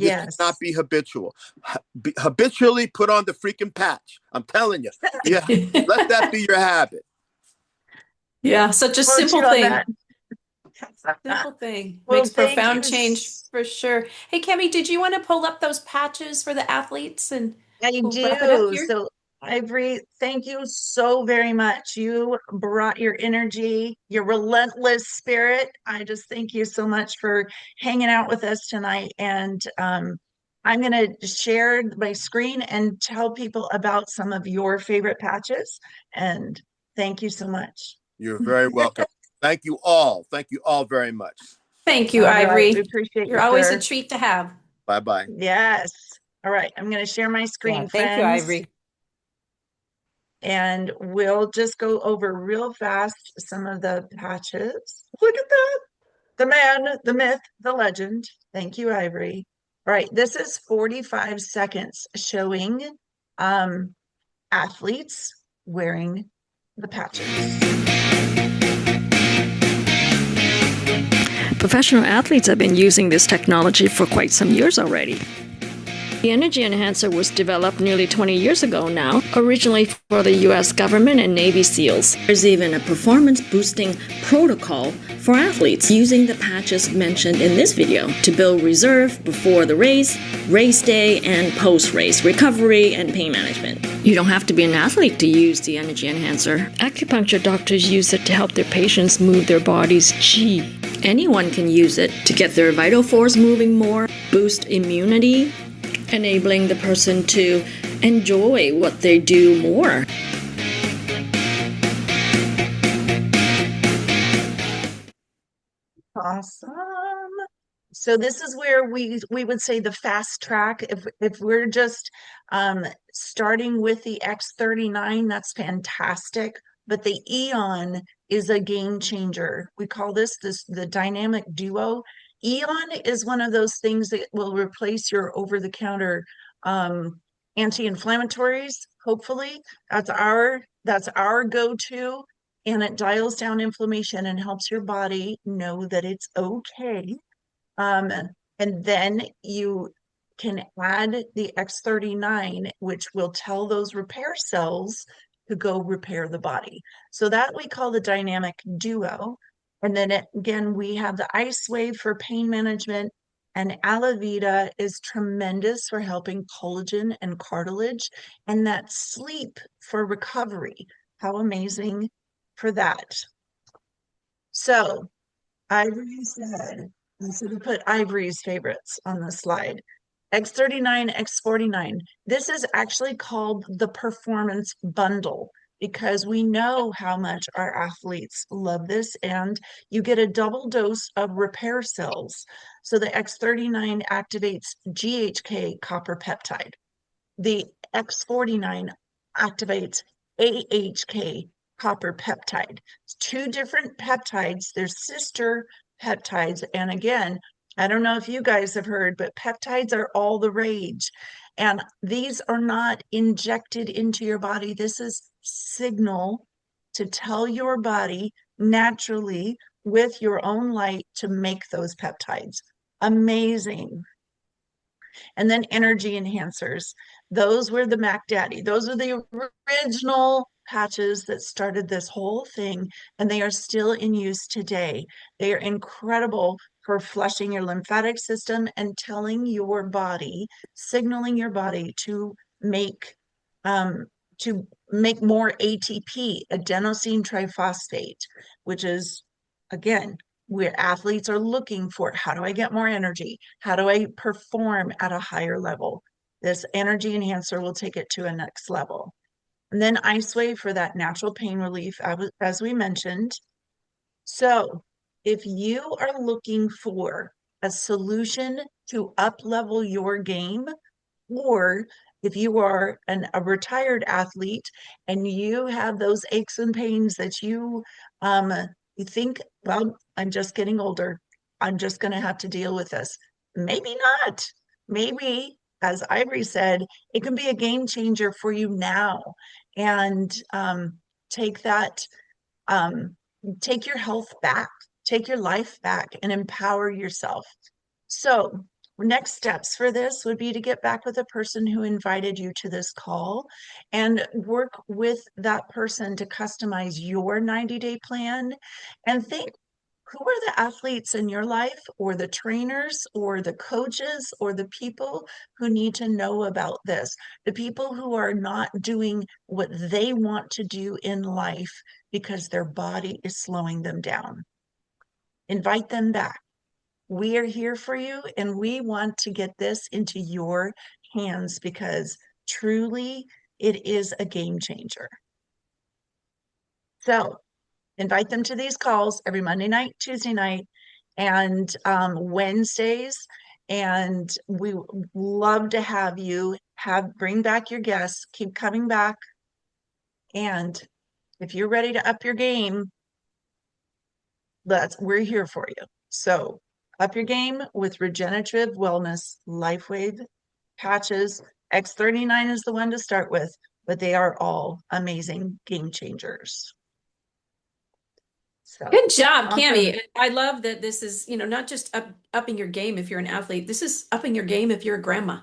[SPEAKER 4] be habitual. Habitually put on the freaking patch. I'm telling you. Yeah. Let that be your habit.
[SPEAKER 1] Yeah, such a simple thing. Simple thing.
[SPEAKER 2] Well,
[SPEAKER 1] Makes profound change for sure. Hey, Cami, did you want to pull up those patches for the athletes and
[SPEAKER 2] I
[SPEAKER 1] we'll wrap it up
[SPEAKER 2] do.
[SPEAKER 1] here?
[SPEAKER 2] So, Ivory, thank you so very much. You brought your energy, your relentless spirit. I just thank you so much for hanging out with us tonight. And I'm going to share my screen and tell people about some of your favorite patches. And thank you so much.
[SPEAKER 4] You're very welcome. Thank you all. Thank you all very much.
[SPEAKER 1] Thank you,
[SPEAKER 2] All
[SPEAKER 1] Ivory.
[SPEAKER 2] right, we appreciate
[SPEAKER 1] You're
[SPEAKER 2] you,
[SPEAKER 1] always
[SPEAKER 2] sir.
[SPEAKER 1] a treat to have.
[SPEAKER 4] Bye-bye.
[SPEAKER 2] Yes. All right, I'm going to share my screen,
[SPEAKER 3] Yeah, thank you,
[SPEAKER 2] friends.
[SPEAKER 3] Ivory.
[SPEAKER 2] And we'll just go over real fast some of the patches. Look at that. The man, the myth, the legend. Thank you, Ivory. All right, this is 45 seconds showing athletes wearing the patches.
[SPEAKER 5] Professional athletes have been using this technology for quite some years already. The energy enhancer was developed nearly 20 years ago now, originally for the US government and Navy SEALs. There's even a performance-boosting protocol for athletes using the patches mentioned in this video to build reserve before the race day, and post-race recovery and pain management. You don't have to be an athlete to use the energy enhancer. Acupuncture doctors use it to help their patients move their body's qi. Anyone can use it to get their vital force moving more, boost immunity, enabling the person to enjoy what they do more.
[SPEAKER 2] Awesome. So this is where we would say the fast track. If we're just starting with the X39, that's fantastic. But the Eon is a game changer. We call this the dynamic duo. Eon is one of those things that will replace your over-the-counter anti-inflammatories. Hopefully, that's our go-to. And it dials down inflammation and helps your body know that it's okay. And then you can add the X39, which will tell those repair cells to go repair the body. So that we call the dynamic duo. And then again, we have the LifeWave for pain management, and Alavita is tremendous for helping collagen and cartilage, and that sleep for recovery. How amazing for that. So Ivory said, so we put Ivory's favorites on the slide. X39, X49. This is actually called the performance bundle because we know how much our athletes love this, and you get a double dose of repair cells. So the X39 activates GHK copper peptide. The X49 activates AHK copper peptide. It's two different peptides. They're sister peptides. And again, I don't know if you guys have heard, but peptides are all the rage. And these are not injected into your body. This is signal to tell your body naturally with your own light to make those peptides. Amazing. And then energy enhancers. Those were the Mac Daddy. Those are the original patches that started this whole thing, and they are still in use today. They are incredible for flushing your lymphatic system and telling your body, signaling your body to make more ATP, adenosine triphosphate, which is, again, where athletes are looking for, how do I get more energy? How do I perform at a higher level? This energy enhancer will take it to a next level. And then LifeWave for that natural pain relief, as we mentioned. So if you are looking for a solution to up level your game, Or if you are a retired athlete and you have those aches and pains that you think, well, I'm just getting older. I'm just going to have to deal with this. Maybe not. Maybe, as Ivory said, it can be a game changer for you now. And take that, um, take your health back, take your life back, and empower yourself. So, next steps for this would be to get back with the person who invited you to this call and work with that person to customize your 90-day plan and think, who are the athletes in your life, or the trainers, or the coaches, or the people who need to know about this? The people who are not doing what they want to do in life because their body is slowing them down. Invite them back. We are here for you, and we want to get this into your hands because truly it is a game changer. So invite them to these calls every Monday night, Tuesday night, and Wednesdays. And we love to have you bring back your guests, keep coming back. And if you're ready to up your game, we're here for you. So up your game with regenerative wellness, LifeWave patches. X39 is the one to start with, but they are all amazing game changers. So
[SPEAKER 1] Good job,
[SPEAKER 2] awesome.
[SPEAKER 1] Cami. I love that this is, not just upping your game if you're an athlete. This is upping your game if you're a grandma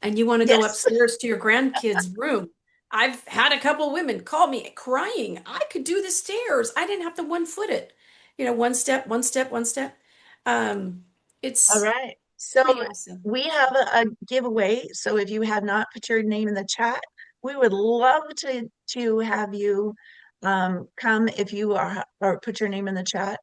[SPEAKER 1] and you want to go
[SPEAKER 2] Yes.
[SPEAKER 1] upstairs to your grandkids' room. I've had a couple women call me crying. I could do the stairs. I didn't have to 1 foot it. One step, one step, one step.
[SPEAKER 2] All
[SPEAKER 1] It's
[SPEAKER 2] right. So
[SPEAKER 1] pretty awesome.
[SPEAKER 2] we have a giveaway. So if you have not put your name in the chat, we would love to have you come if you are, or put your name in the chat.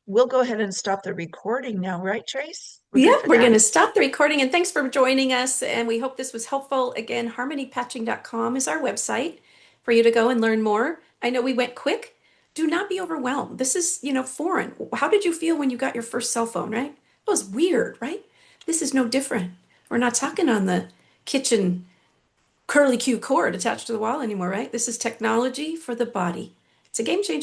[SPEAKER 2] We'll go ahead and stop the recording now, right, Trace? We're good
[SPEAKER 1] Yep,
[SPEAKER 2] for
[SPEAKER 1] we're
[SPEAKER 2] that?
[SPEAKER 1] going to stop the recording and thanks for joining us. And we hope this was helpful. Again, harmonypatching.com is our website for you to go and learn more. I know we went quick. Do not be overwhelmed. This is, foreign. How did you feel when you got your first cell phone, right? It was weird, right? This is no different. We're not talking on the kitchen curly Q cord attached to the wall anymore, right? This is technology for the body. It's a game changer.